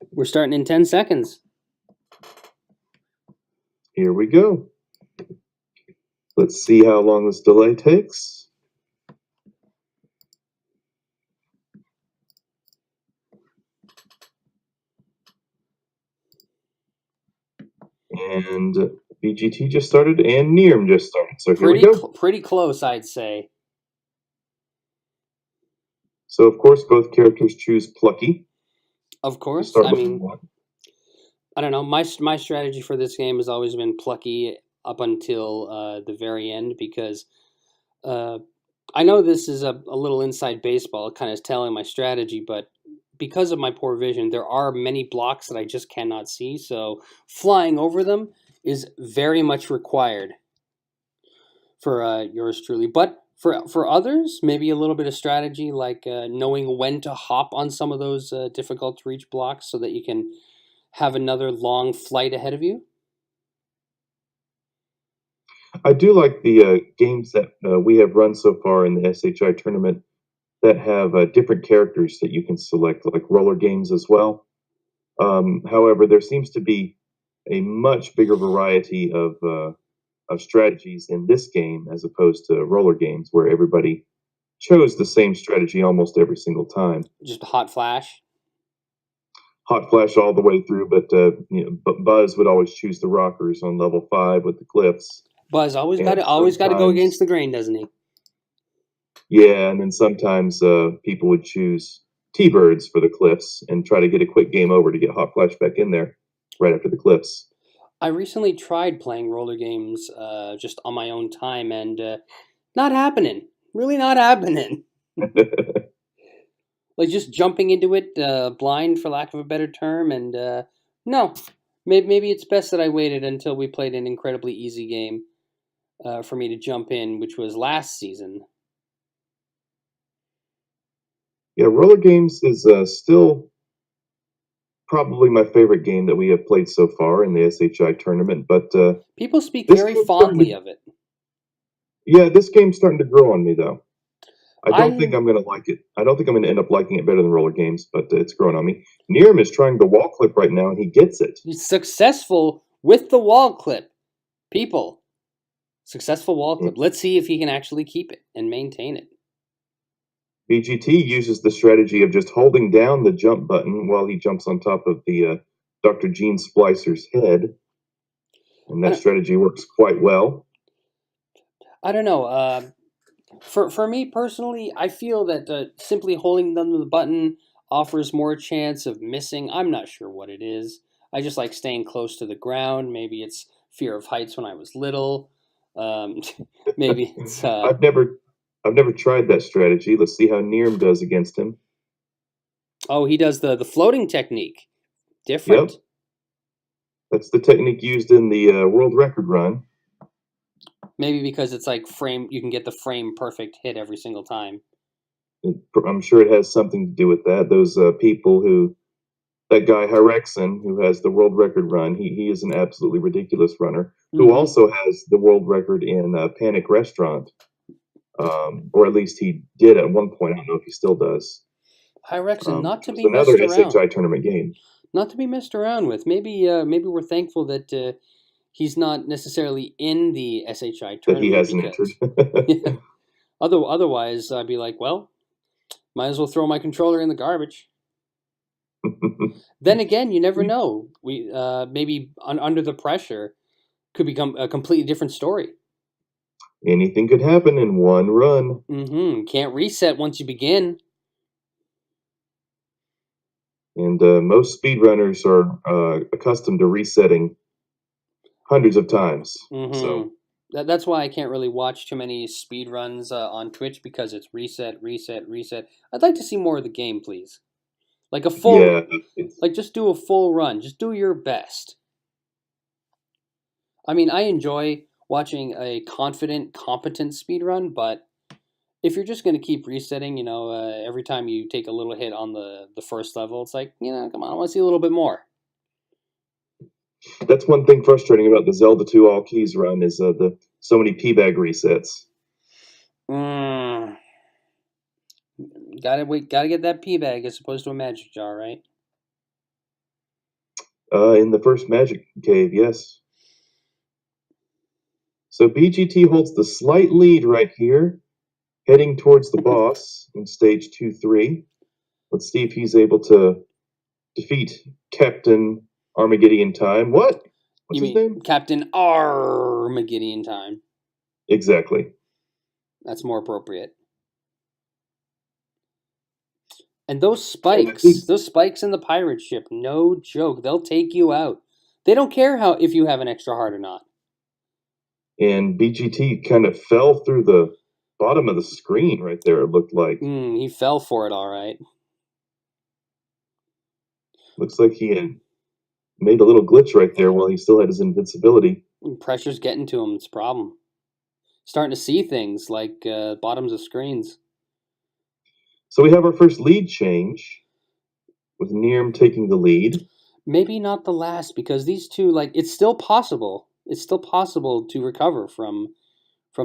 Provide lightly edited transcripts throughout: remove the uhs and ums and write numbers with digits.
We're starting in 10 seconds. Here we go. Let's see how long this delay takes. And BGT just started, and Neerrm just started. So here we go. Pretty close, I'd say. So, of course, both characters choose Plucky. Of course. I mean, I don't know. My strategy for this game has always been Plucky up until the very end, because I know this is a little inside baseball. It kind of is telling my strategy, but because of my poor vision, there are many blocks that I just cannot see. So flying over them is very much required for yours truly. But for others, maybe a little bit of strategy, like knowing when to hop on some of those difficult to reach blocks so that you can have another long flight ahead of you. I do like the games that we have run so far in the SHI tournament that have different characters that you can select, like roller games as well. However, there seems to be a much bigger variety of strategies in this game as opposed to roller games, where everybody chose the same strategy almost every single time. Just hot flash. Hot flash all the way through, but Buzz would always choose the rockers on level 5 with the cliffs. Buzz always got to go against the grain, doesn't he? Yeah, and then sometimes people would choose T-birds for the cliffs and try to get a quick game over to get hot flash back in there right after the cliffs. I recently tried playing roller games just on my own time, and not happening. Really not happening. Like just jumping into it blind, for lack of a better term, and no. Maybe it's best that I waited until we played an incredibly easy game for me to jump in, which was last season. Yeah, roller games is still probably my favorite game that we have played so far in the SHI tournament, but people speak very fondly of it. Yeah, this game's starting to grow on me, though. I don't think I'm going to like it. I don't think I'm going to end up liking it better than roller games, but it's growing on me. Neerrm is trying the wall clip right now, and he gets it. He's successful with the wall clip. People, successful wall clip. Let's see if he can actually keep it and maintain it. BGT uses the strategy of just holding down the jump button while he jumps on top of the Dr. Gene Splicer's head. And that strategy works quite well. I don't know. For me personally, I feel that simply holding down the button offers more chance of missing. I'm not sure what it is. I just like staying close to the ground. Maybe it's fear of heights when I was little. Maybe it's... I've never tried that strategy. Let's see how Neerrm does against him. Oh, he does the floating technique. Different. Yep. That's the technique used in the world record run. Maybe because it's like you can get the frame perfect hit every single time. I'm sure it has something to do with that. Those people that guy Hyrexen, who has the world record run, he is an absolutely ridiculous runner, who also has the world record in Panic Restaurant. Or at least he did at one point. I don't know if he still does. Hyrexen, not to be another SHI tournament game. Not to be messed around with. Maybe we're thankful that he's not necessarily in the SHI tournament. That he hasn't entered. Yeah. Otherwise, I'd be like, well, might as well throw my controller in the garbage. Then again, you never know. We maybe under the pressure could become a completely different story. Anything could happen in one run. Can't reset once you begin. And most speedrunners are accustomed to resetting hundreds of times. So that's why I can't really watch too many speedruns on Twitch, because it's reset, reset, reset. I'd like to see more of the game, please. Like a full, like just do a full run. Just do your best. I mean, I enjoy watching a confident, competent speedrun, but if you're just going to keep resetting, every time you take a little hit on the first level, it's like, come on, I want to see a little bit more. That's one thing frustrating about the Zelda 2 All Keys run is so many P-bag resets. Gotta get that P-bag as opposed to a magic jar, right? In the first magic cave, yes. So BGT holds the slight lead right here, heading towards the boss in stage 2-3. Let's see if he's able to defeat Captain Armageddon Time. What? What's You his mean name? Captain Armageddon Time? Exactly. That's more appropriate. And those And I think spikes in the pirate ship, no joke. They'll take you out. They don't care if you have an extra heart or not. and BGT kind of fell through the bottom of the screen right there, it looked like. He fell for it, all right. Looks like he had made a little glitch right there while he still had his invincibility. Pressure's getting to him. It's a problem. Starting to see things like bottoms of screens. So we have our first lead change, with Neerrm taking the lead. Maybe not the last, because these two, it's still possible. It's still possible to recover from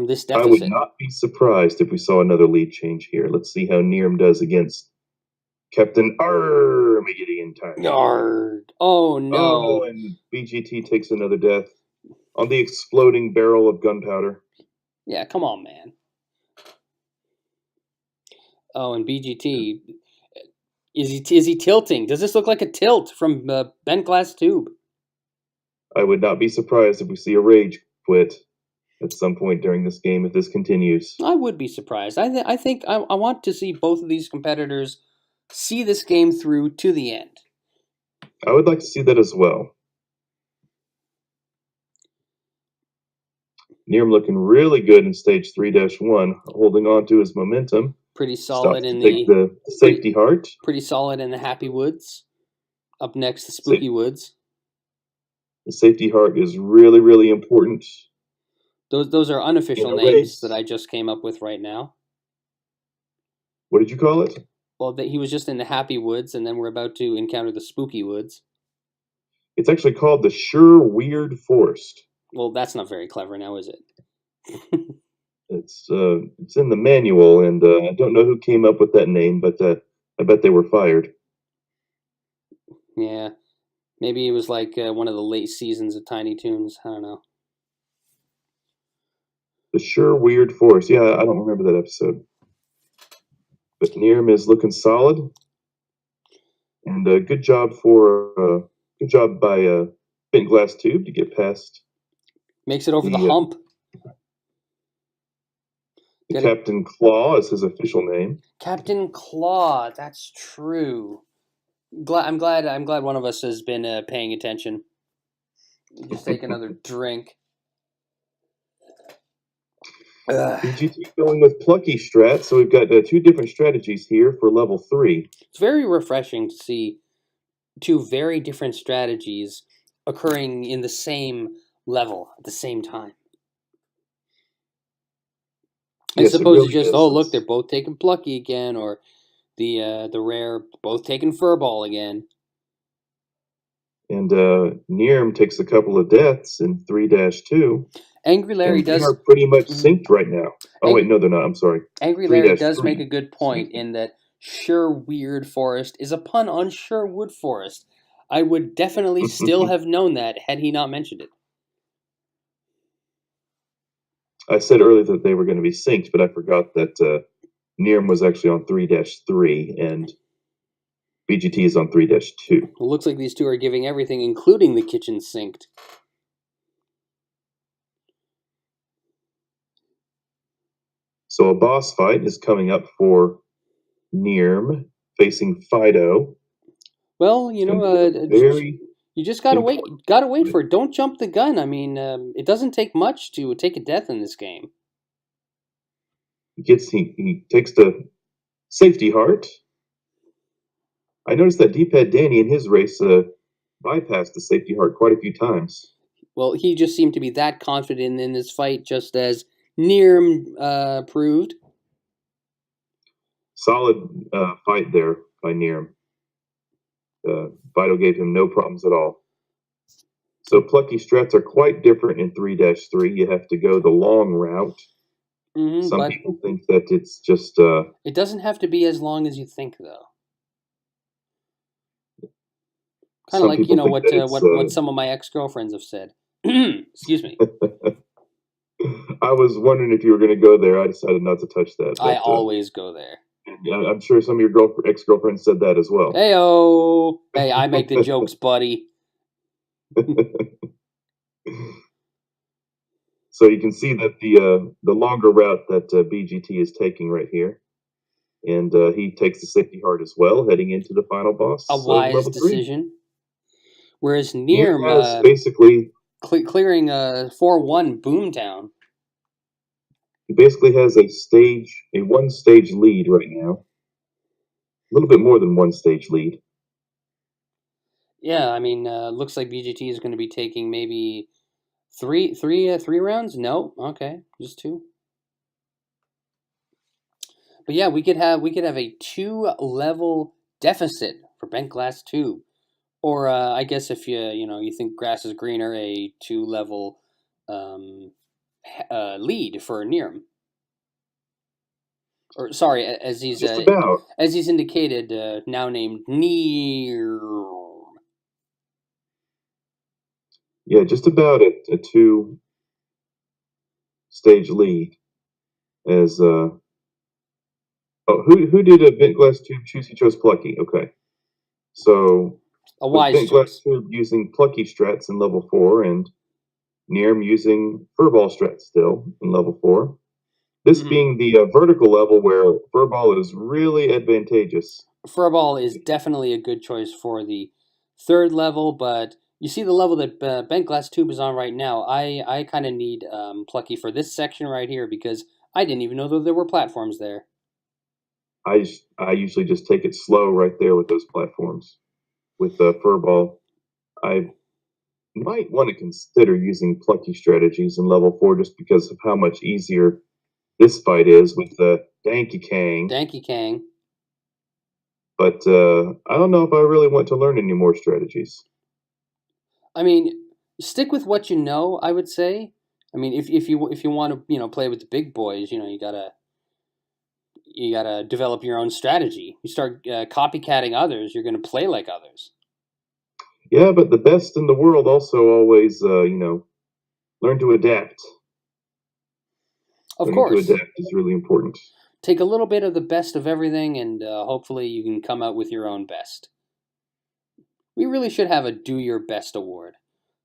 this deficit. I would not be surprised if we saw another lead change here. Let's see how Neerrm does against Captain Armageddon Time. Yarg. Oh no. Oh, and BGT takes another death on the exploding barrel of gunpowder. Yeah, come on, man. Oh, and BGT, is he tilting? Does this look like a tilt from Bentglasstube? I would not be surprised if we see a rage quit at some point during this game if this continues. I would be surprised. I think I want to see both of these competitors see this game through to the end. I would like to see that as well. Neerrm looking really good in stage 3-1, holding on to his momentum. Pretty solid in the safety heart. Pretty solid in the Happy Woods. Up next, the Spooky Woods. The safety heart is really, really important. Those are unofficial names that I just came up with right now. What did you call it? Well, he was just in the Happy Woods, and then we're about to encounter the Spooky Woods. It's actually called the Sure Weird Forest. Well, that's not very clever now, is it? It's in the manual, and I don't know who came up with that name, but I bet they were fired. Yeah. Maybe it was like one of the late seasons of Tiny Toons. I don't know. The Sure Weird Forest. Yeah, I don't remember that episode. But Neerrm is looking solid. And good job by Bentglasstube to get past. Makes it over the hump. Captain Claw is his official name. Captain Claw, that's true. I'm glad one of us has been paying attention. Just take another drink. BGT going with Plucky Strat, so we've got two different strategies here for level 3. It's very refreshing to see two very different strategies occurring in the same level at the same time. I suppose really you just, look, they're both taking Plucky again, or the rare both taking Furball again. And Neerrm takes a couple of deaths in 3-2. Angry Larry does. They are pretty much synced right now. Oh, wait, no, they're not. I'm sorry. Angry Larry does make a good point in that Sure Weird Forest is a pun on Sure Wood Forest. I would definitely still have known that had he not mentioned it. I said earlier that they were going to be synced, but I forgot that Neerrm was actually on 3-3 and BGT is on 3-2. Well, it looks like these two are giving everything, including the kitchen synced. So a boss fight is coming up for Neerrm facing Fido. Well, you know, you just gotta wait. Gotta wait for it. Don't jump the gun. I mean, it doesn't take much to take a death in this game. He takes the safety heart. I noticed that D-Pad Danny in his race bypassed the safety heart quite a few times. Well, he just seemed to be that confident in this fight, just as Neerrm proved. Solid fight there by Neerrm. Fido gave him no problems at all. So Plucky Strats are quite different in 3-3. You have to go the long route. Some people think that it's just... it doesn't have to be as long as you think, though. Kind of some like, people think that it's. what some of my ex-girlfriends have said. Excuse me. I was wondering if you were going to go there. I decided not to touch that. I always go there. I'm sure some of your ex-girlfriends said that as well. Hey-oh. Hey, I make the jokes, buddy. So you can see that the longer route that BGT is taking right here, and he takes the safety heart as well, heading into the final boss. A wise level 3. decision. Whereas Neerrm has Neerrm basically clearing 4-1 Boomtown. He basically has a one-stage lead right now. A little bit more than one stage lead. Yeah, I mean, looks like BGT is going to be taking maybe three rounds. No, okay, just 2. But yeah, we could have a 2-level deficit for Bentglasstube, or I guess if you think grass is greener, a 2-level lead for Neerrm. Or sorry, as he's indicated, now named Neerrm. Yeah, just about a 2-stage lead. As who did a Bentglasstube choose? He chose Plucky. Okay, so a wise choice. Bentglasstube using Plucky strats in level 4, and Neerrm using Furball strats still in level 4. This being the vertical level where Furball is really advantageous. Furball is definitely a good choice for the 3rd level, but you see the level that Bentglasstube is on right now. I kind of need Plucky for this section right here because I didn't even know that there were platforms there. I usually just take it slow right there with those platforms. With Furball, I might want to consider using Plucky strategies in level 4 just because of how much easier this fight is with the Danky Kang. But I don't know if I really want to learn any more strategies. I mean, stick with what you know, I would say. I mean, if you want to, play with the big boys, you gotta develop your own strategy. You start copycatting others, you're going to play like others. Yeah, but the best in the world also always, learn to adapt. Of course. Learning to adapt is really important. Take a little bit of the best of everything, and hopefully you can come out with your own best. We really should have a Do Your Best award.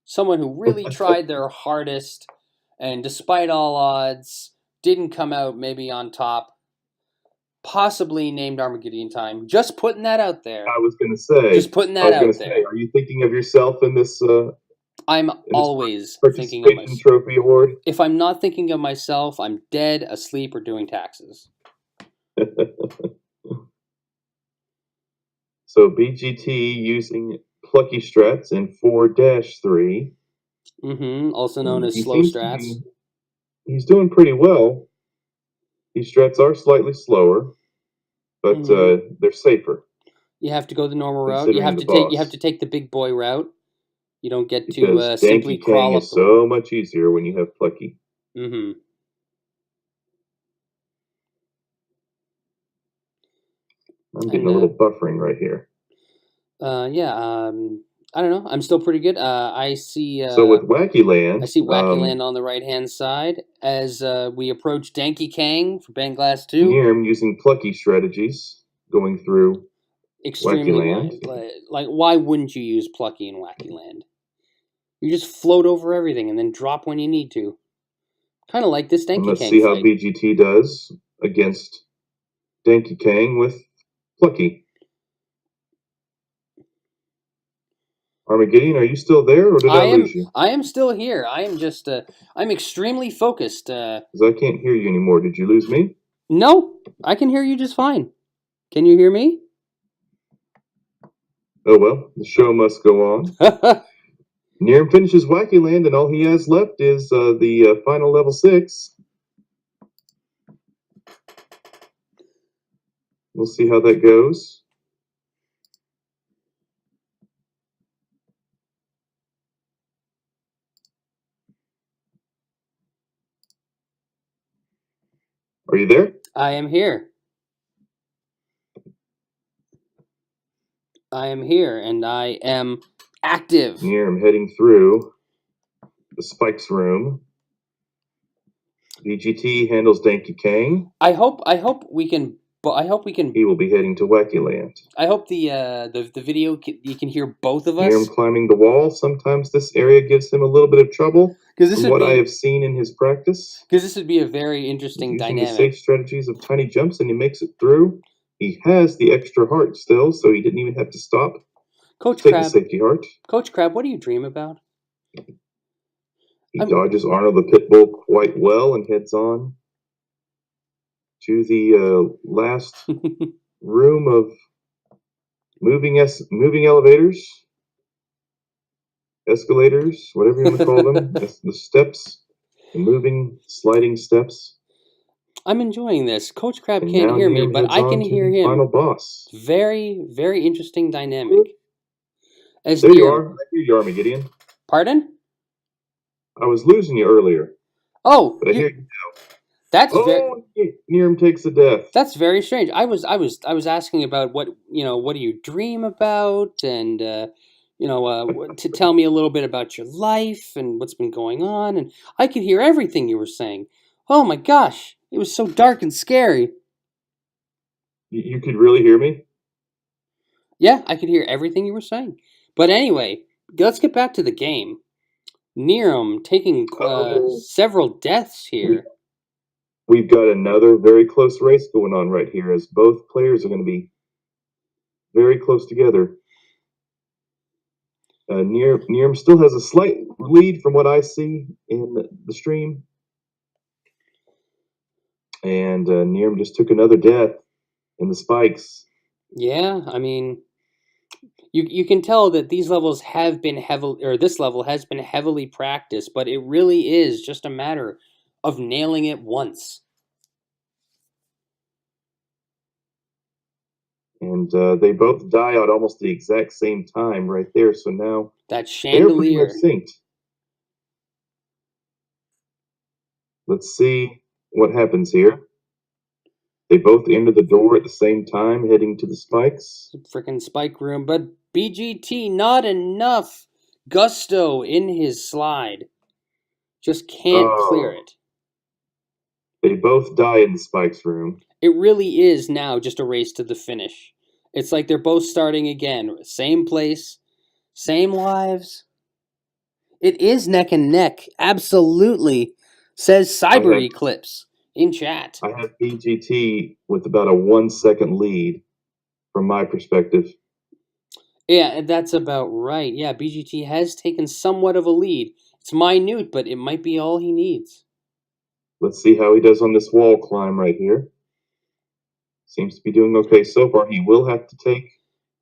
Someone who really tried their hardest, and despite all odds, didn't come out maybe on top. Possibly named Armageddon Time. Just putting that out there. I was going to say. Just putting that out there. Are you thinking of yourself in this? I'm always thinking of myself. Trophy award. If I'm not thinking of myself, I'm dead, asleep, or doing taxes. So BGT using Plucky strats in 4-3. Also known as slow strats. He's doing pretty well. These strats are slightly slower, but they're safer. You have to go the normal route. You have to take the big boy route. You don't get to simply crawl up. Is so much easier when you have Plucky. I'm getting a little buffering right here. I don't know. I'm still pretty good. I see. So with Wacky Land, I see Wacky Land on the right hand side as we approach Danky Kang for Bentglasstube. Neerrm using Plucky strategies, going through extremely Wacky Land. Like, why wouldn't you use Plucky in Wacky Land? You just float over everything and then drop when you need to. Kind of like this Danky Kang. Let's see how BGT does against Danky Kang with Plucky. Armageddon, are you still there, or did I lose you? I am still here. I am just, I'm extremely focused. Because I can't hear you anymore. Did you lose me? No, I can hear you just fine. Can you hear me? Oh well, the show must go on. Neerrm finishes Wacky Land, and all he has left is the final level 6. We'll see how that goes. Are you there? I am here. I am here, and I am Active. Neerrm heading through the Spikes room. BGT handles Danky Kang. I hope we can. He will be heading to Wacky Land. I hope the video you can hear both of us. Neerrm climbing the wall. Sometimes this area gives him a little bit of trouble. From what I have seen in his practice. Because this would be a very interesting using dynamic. The safe strategies of tiny jumps, and he makes it through. He has the extra heart still, so he didn't even have to stop. Coach Take Crab. the safety heart. Coach Crab, what do you dream about? He dodges Arnold the Pitbull quite well and heads on to the last room of moving elevators, escalators, whatever you want to call them. The steps, the moving, sliding steps. I'm enjoying this. Coach Crab can't hear me, but I can hear him. Final boss. Very, very interesting dynamic. As there you are. I hear you, Armageddon. Pardon? I was losing you earlier. Oh, but I hear you now. That's Neerrm takes a death. That's very strange. I was asking about what do you dream about, and to tell me a little bit about your life and what's been going on, and I could hear everything you were saying. Oh my gosh, it was so dark and scary. You could really hear me? Yeah, I could hear everything you were saying. But anyway, let's get back to the game. Neerrm taking several deaths here. We've got another very close race going on right here, as both players are going to be very close together. Neerrm still has a slight lead from what I see in the stream. And Neerrm just took another death in the spikes. Yeah, I mean, you can tell that these levels have been this level has been heavily practiced, but it really is just a matter of nailing it once. And they both die out almost the exact same time right there. So now that chandelier they're pretty much synced. Let's see what happens here. They both enter the door at the same time, heading to the spikes. Freaking spike room, but BGT not enough gusto in his slide. Just can't clear it. They both die in the spikes room. It really is now just a race to the finish. It's like they're both starting again. Same place, same lives. It is neck and neck. Absolutely, says Cyber Eclipse in chat. I have BGT with about a 1 second lead from my perspective. Yeah, that's about right. Yeah, BGT has taken somewhat of a lead. It's minute, but it might be all he needs. Let's see how he does on this wall climb right here. Seems to be doing okay so far. He will have to take,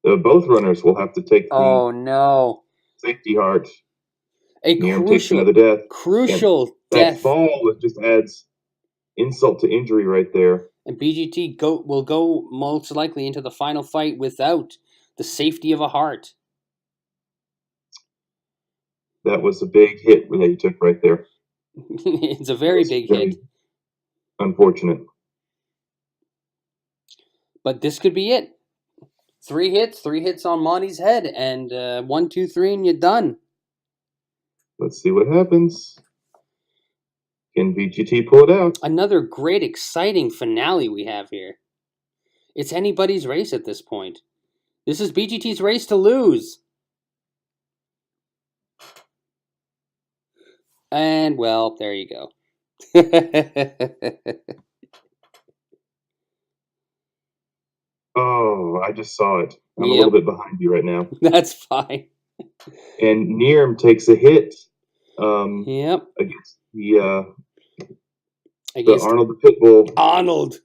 both runners will have to take the safety heart. Neerrm takes another death. Crucial death. That fall just adds insult to injury right there. And BGT will go most likely into the final fight without the safety of a heart. That was a big hit that he took right there. It's a very big hit. Unfortunate. But this could be it. 3 hits on Monty's head, and 1, 2, 3, and you're done. Let's see what happens. Can BGT pull it out? Another great, exciting finale we have here. It's anybody's race at this point. This is BGT's race to lose. And, well, there you go. Oh, I just saw it. I'm a little bit behind you right now. That's fine. And Neerrm takes a hit. Against the Arnold the Pitbull. Arnold.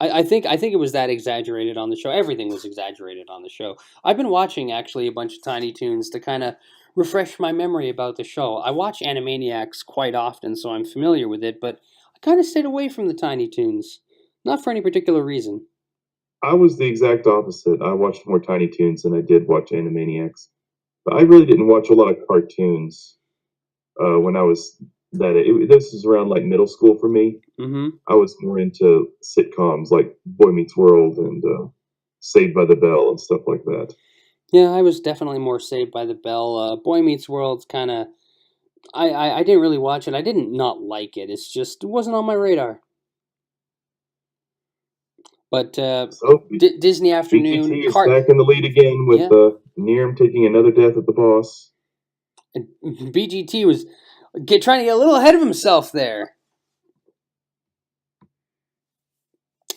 I think it was that exaggerated on the show. Everything was exaggerated on the show. I've been watching actually a bunch of Tiny Toons to kind of refresh my memory about the show. I watch Animaniacs quite often, so I'm familiar with it, but I kind of stayed away from the Tiny Toons. Not for any particular reason. I was the exact opposite. I watched more Tiny Toons than I did watch Animaniacs. But I really didn't watch a lot of cartoons when I was this was around like middle school for me. Mm-hmm. I was more into sitcoms like Boy Meets World and Saved by the Bell and stuff like that. Yeah, I was definitely more Saved by the Bell. Boy Meets World's kind of... I didn't really watch it. I didn't not like it. It's just, it wasn't on my radar. But So Disney Afternoon... BGT is back in the lead again with Neerrm taking another death at the boss. And BGT was trying to get a little ahead of himself there.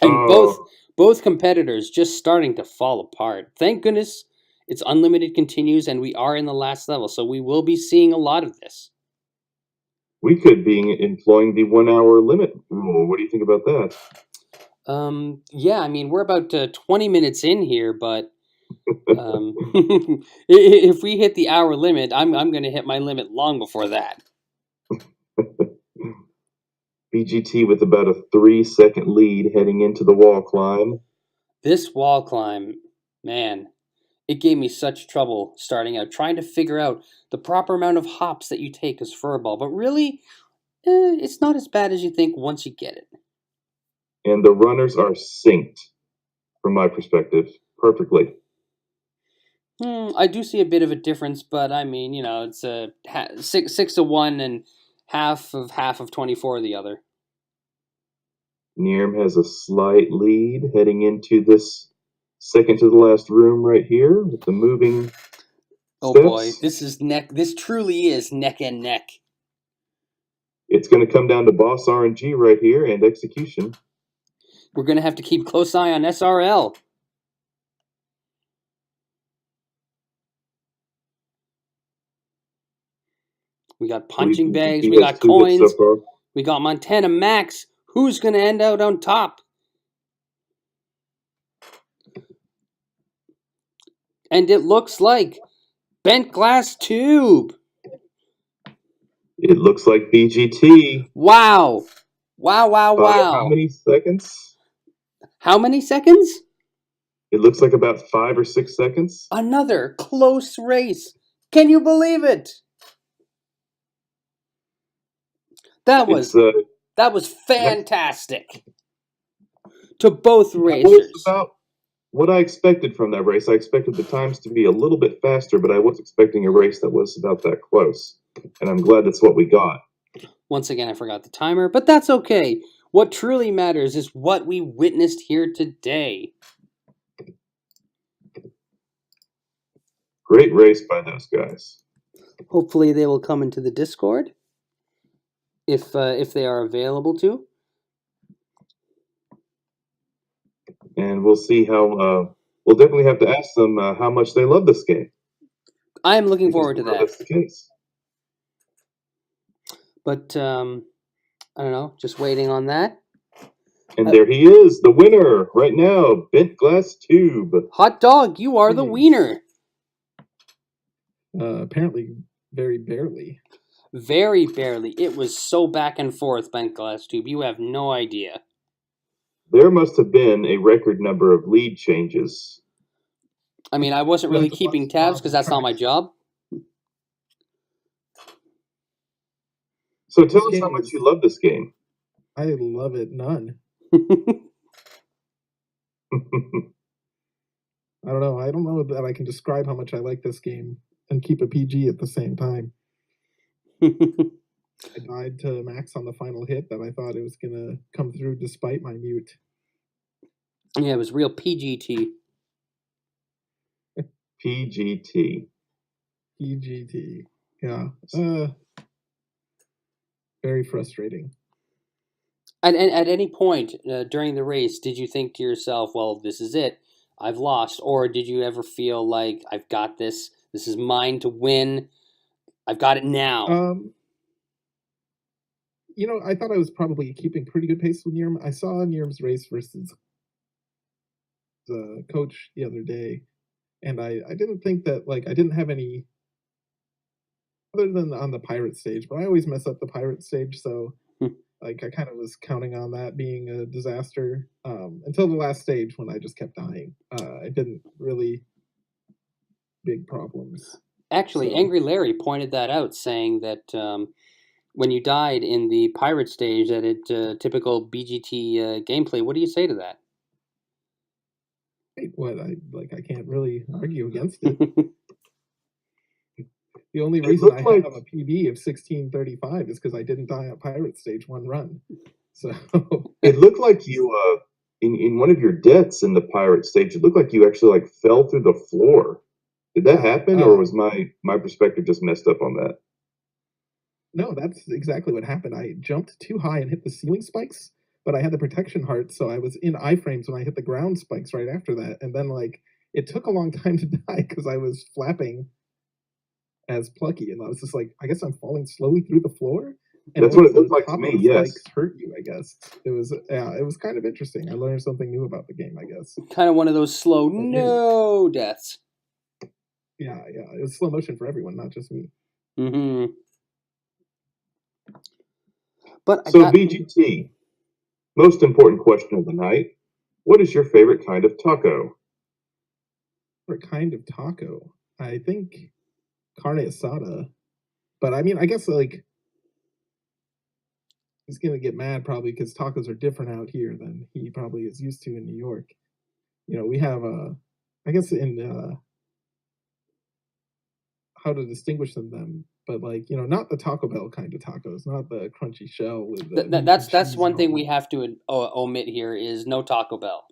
And both competitors just starting to fall apart. Thank goodness it's unlimited continues and we are in the last level, so we will be seeing a lot of this. We could be employing the 1 hour limit rule. What do you think about that? Yeah, I mean, we're about 20 minutes in here, but if we hit the hour limit, I'm going to hit my limit long before that. BGT with about a 3-second lead heading into the wall climb. This wall climb, man, it gave me such trouble starting out, trying to figure out the proper amount of hops that you take as furball. But really, it's not as bad as you think once you get it. And the runners are synced, from my perspective, perfectly. I do see a bit of a difference, but I mean, you know, it's a 6 of one and half of 24 of the other. Neerrm has a slight lead heading into this second to the last room right here with the moving Oh steps. boy, this truly is neck and neck. It's going to come down to boss RNG right here and execution. We're going to have to keep close eye on SRL. We got punching bags, we got coins, we got Montana Max. Who's going to end out on top? And it looks like Bentglasstube. It looks like BGT. Wow. Wow. How many seconds? How many seconds? It looks like about 5 or 6 seconds. Another close race. Can you believe it? That was fantastic. To both racers. That was about what I expected from that race. I expected the times to be a little bit faster, but I was expecting a race that was about that close. And I'm glad that's what we got. Once again, I forgot the timer, but that's okay. What truly matters is what we witnessed here today. Great race by those guys. Hopefully they will come into the Discord if they are available to. And we'll see how. We'll definitely have to ask them how much they love this game. I am looking forward to that. That's the case. But I don't know, just waiting on that. And there he is, the winner right now, Bentglasstube. Hot dog, you are the wiener. Apparently, very barely. Very barely. It was so back and forth, Bentglasstube. You have no idea. There must have been a record number of lead changes. I mean, I wasn't really keeping tabs because that's not my job. So tell us how much you love this game. I love it none. I don't know. I don't know that I can describe how much I like this game and keep a PG at the same time. I died to Max on the final hit that I thought it was going to come through despite my mute. Yeah, it was real PGT. PGT. PGT. Yeah. Very frustrating. And at any point during the race, did you think to yourself, well, this is it, I've lost? Or did you ever feel like, I've got this, this is mine to win, I've got it now? You know, I thought I was probably keeping pretty good pace with Neerrm. I saw Neerrm's race versus the coach the other day, and I didn't think that, like, I didn't have any, other than on the pirate stage, but I always mess up the pirate stage, so like I kind of was counting on that being a disaster until the last stage when I just kept dying. I didn't really big problems. Actually, Angry Larry pointed that out, saying that when you died in the pirate stage, that it typical BGT gameplay. What do you say to that? what I can't really argue against it. The only reason I looked like- have a PB of 1635 is because I didn't die at Pirate Stage one run. So It looked like you, in one of your deaths in the pirate stage, it looked like you actually like fell through the floor. Did that happen, or was my perspective just messed up on that? no, that's exactly what happened. I jumped too high and hit the ceiling spikes, but I had the protection heart, so I was in iframes when I hit the ground spikes right after that. And then like it took a long time to die because I was flapping as Plucky, and I was just like, I guess I'm falling slowly through the floor. And That's what it looked like to me. Yes, spikes hurt you. I guess it was kind of interesting. I learned something new about the game. I guess. Kind of one of those slow deaths. Yeah, it was slow motion for everyone, not just me. Mm-hmm. But so BGT, most important question of the night: what is your favorite kind of taco? Favorite kind of taco? I think carne asada. But I mean, I guess like he's gonna get mad probably because tacos are different out here than he probably is used to in New York. You know, we have I guess in how to distinguish them, but like, you know, not the Taco Bell kind of tacos, not the crunchy shell with the that's one thing we have to omit here is no Taco Bell.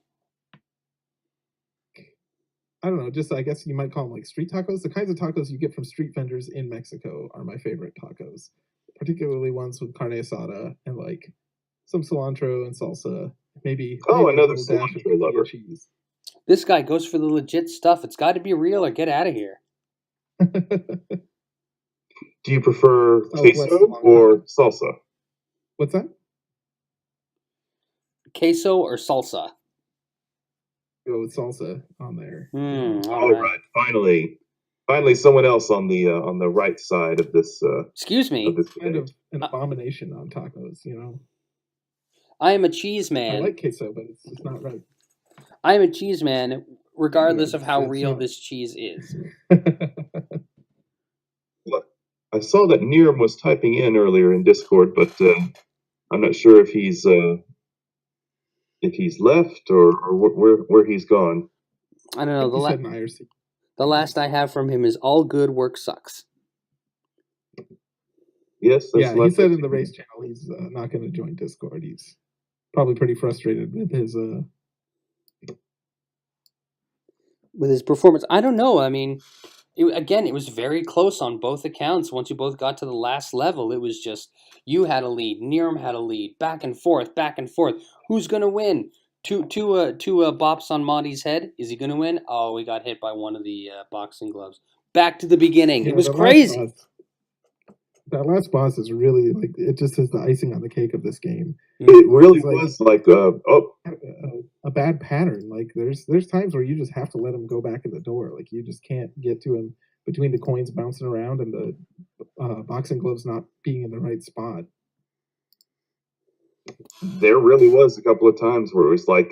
I don't know, just I guess you might call them like street tacos. The kinds of tacos you get from street vendors in Mexico are my favorite tacos, particularly ones with carne asada and like some cilantro and salsa, maybe another a dash of cilantro lover. cheese. This guy goes for the legit stuff. It's got to be real or get out of here. Do you prefer queso or salsa? What's that? Queso or salsa? Go with salsa on there. All right. Finally, someone else on the right side of this. Excuse me. Of this kind of an abomination on tacos, you know. I am a cheese man. I like queso, but it's just not right. I am a cheese man, regardless of how it's real not. this cheese is. Look, I saw that Neerrm was typing in earlier in Discord, but I'm not sure if he's left or where he's gone. I don't know. He said an IRC. The last I have from him is all good work sucks. Yes, that's he said in the race channel he's not going to join Discord. He's probably pretty frustrated with his performance. I don't know. I mean, it was very close on both accounts. Once you both got to the last level, it was just you had a lead, Neerrm had a lead, back and forth. Who's gonna win? Two bops on Monty's head. Is he gonna win? Oh, we got hit by one of the boxing gloves. Back to the beginning. It was crazy. That last boss is really like it just is the icing on the cake of this game. It really was like a bad pattern. Like there's times where you just have to let him go back in the door. Like you just can't get to him between the coins bouncing around and the boxing gloves not being in the right spot. There really was a couple of times where it was like,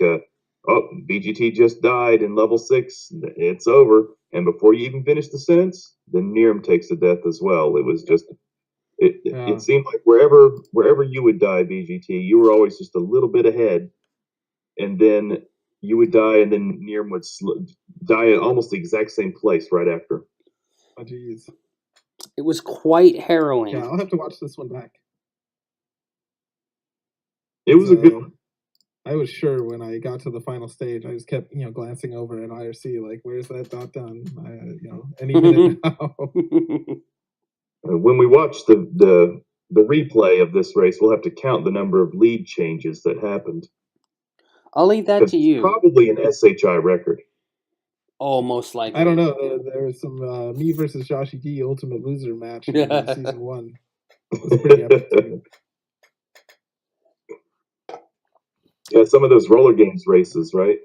BGT just died in level 6. It's over. And before you even finish the sentence, then Neerrm takes a death as well. It was just, it seemed like wherever you would die, BGT, you were always just a little bit ahead. And then you would die, and then Neerrm would die at almost the exact same place right after. Oh, jeez. It was quite harrowing. Yeah, I'll have to watch this one back. It was a good one. I was sure when I got to the final stage, I just kept, glancing over at IRC, like, where's that dot done? Any minute now. When we watch the replay of this race, we'll have to count the number of lead changes that happened. I'll leave that to you. Probably an SHI record. Oh, most likely. I don't know. There was some me versus Joshy D Ultimate Loser match in season 1. It was pretty epic too. Yeah, some of those roller games races, right?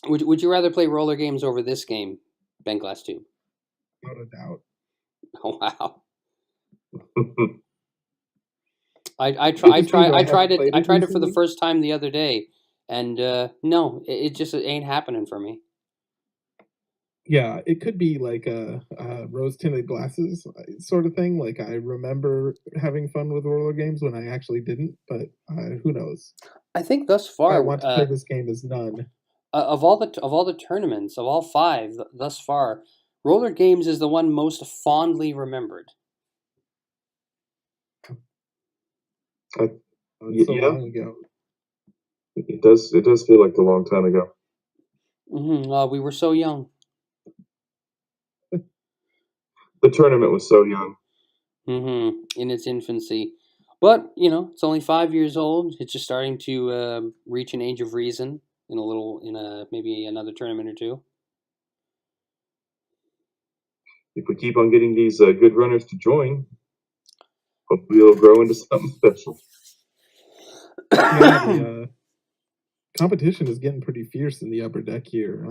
Would you rather play roller games over this game, Bentglasstube? Without a doubt. Oh wow! I tried it for the first time the other day, and no, it just ain't happening for me. Yeah, it could be like a rose-tinted glasses sort of thing. Like I remember having fun with roller games when I actually didn't, but who knows? I think thus I far, want to play this game is none. of all the tournaments, of all five thus far, Roller Games is the one most fondly remembered. It's so Yeah, long ago. it does feel like a long time ago. We were so young. The tournament was so young. In its infancy. But, it's only 5 years old. It's just starting to reach an age of reason maybe another tournament or two. If we keep on getting these good runners to join, hopefully it'll grow into something special. Yeah, the competition is getting pretty fierce in the upper deck here.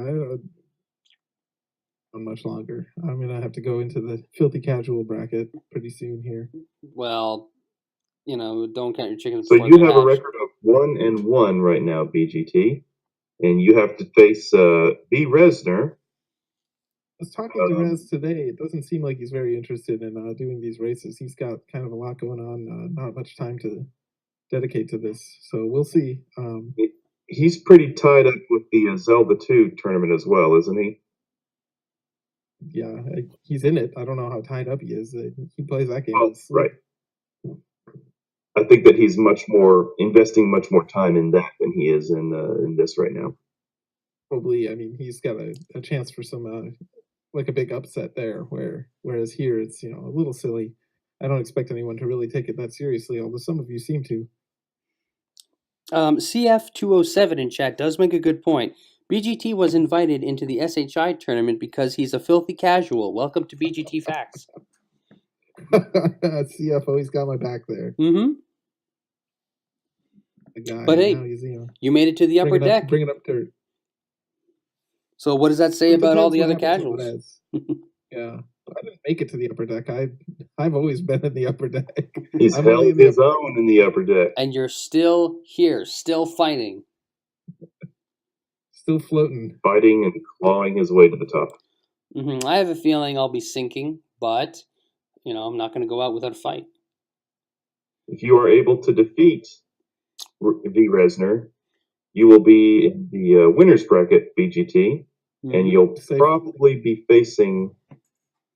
Not much longer. I'm gonna have to go into the filthy casual bracket pretty soon here. Well, don't count your chickens So before you they're have a hatched. record of 1-1 right now, BGT, and you have to face B. Resner. I was talking to Rez today. It doesn't seem like he's very interested in doing these races. He's got kind of a lot going on, not much time to dedicate to this. So we'll see. He's pretty tied up with the Zelda 2 tournament as well, isn't he? Yeah, he's in it. I don't know how tied up he is. He plays that game. Oh, right. I think that he's investing much more time in that than he is in this right now. Probably. I mean, he's got a chance for some like a big upset there. Whereas here it's a little silly. I don't expect anyone to really take it that seriously, although some of you seem to. CF207 in chat does make a good point. BGT was invited into the SHI tournament because he's a filthy casual. Welcome to BGT Facts. CF always got my back there. Mm-hmm. The guy, but hey, you made it to the upper deck. Bring it up dirt. So what does that say about all the other casuals? Yeah, I didn't make it to the upper deck. I've always been in the upper deck. He's held his own in the upper deck. And you're still here, still fighting. Still floating. Fighting and clawing his way to the top. I have a feeling I'll be sinking, but, I'm not going to go out without a fight. If you are able to defeat V. Resner, you will be in the winner's bracket, BGT, and you'll probably be facing,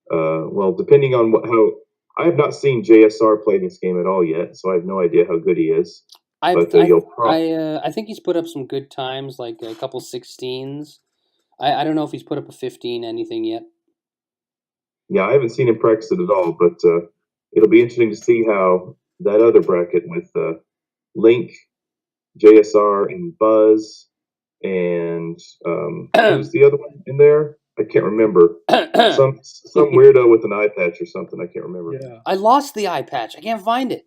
depending on how... I have not seen JSR play this game at all yet, so I have no idea how good he is. I think he's put up some good times, like a couple 16s. I don't know if he's put up a 15 anything yet. Yeah, I haven't seen him practice it at all, but it'll be interesting to see how that other bracket with Link, JSR, and Buzz, and who's the other one in there? I can't remember. some weirdo with an eye patch or something. I can't remember. Yeah. I lost the eye patch. I can't find it.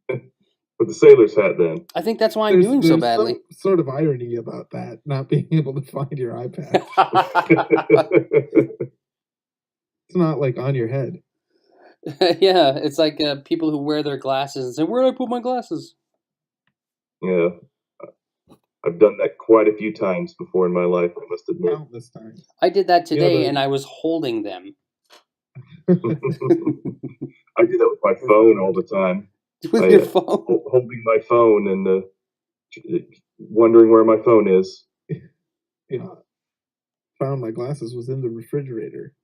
With the sailor's hat, then. I think that's why I'm doing so badly. Some sort of irony about that, not being able to find your eye patch. It's not like on your head. Yeah, it's like people who wear their glasses and say, "Where did I put my glasses?" Yeah. I've done that quite a few times before in my life, I must admit. Countless times. I did that today, and I was holding them. I do that with my phone all the time. With your phone? Holding my phone and wondering where my phone is. Yeah. Found my glasses was in the refrigerator.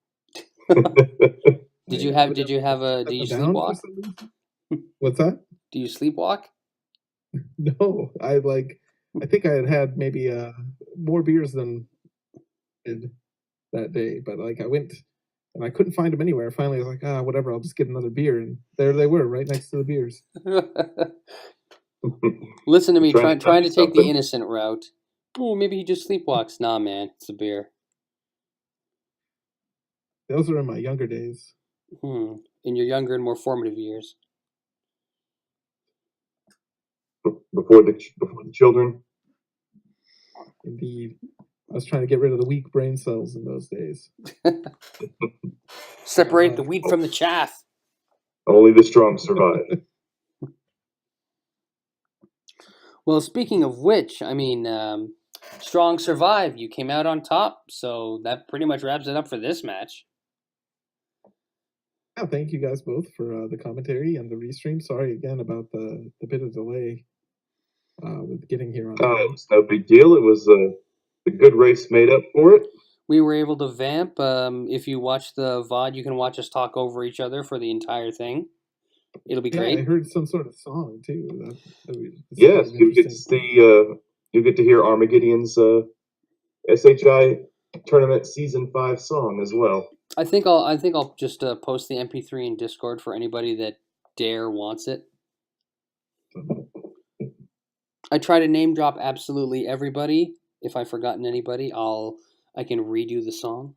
Did you sleepwalk? What's that? Do you sleepwalk? No, I think I had maybe more beers than I did that day, but I went and I couldn't find them anywhere. Finally, I was like, whatever, I'll just get another beer, and there they were, right next to the beers. Listen to me, trying to take the innocent route. Oh, maybe he just sleepwalks. Nah, man, it's a beer. Those are in my younger days. In your younger and more formative years. Before the children? Indeed. I was trying to get rid of the weak brain cells in those days. Separate the wheat from the chaff. Only the strong survive. Well, speaking of which, I mean, strong survive. You came out on top, so that pretty much wraps it up for this match. Yeah, thank you guys both for the commentary and the restream. Sorry again about the bit of delay. with getting here on It time. was no big deal. It was a good race made up for it. We were able to vamp. If you watch the VOD, you can watch us talk over each other for the entire thing. It'll be Yeah, great. I heard some sort of song too. Yes, you get to see. You get to hear Armageddon's SHI Tournament Season 5 song as well. I think I'll just post the MP3 in Discord for anybody that wants it. I try to name drop absolutely everybody. If I've forgotten anybody, I can redo the song.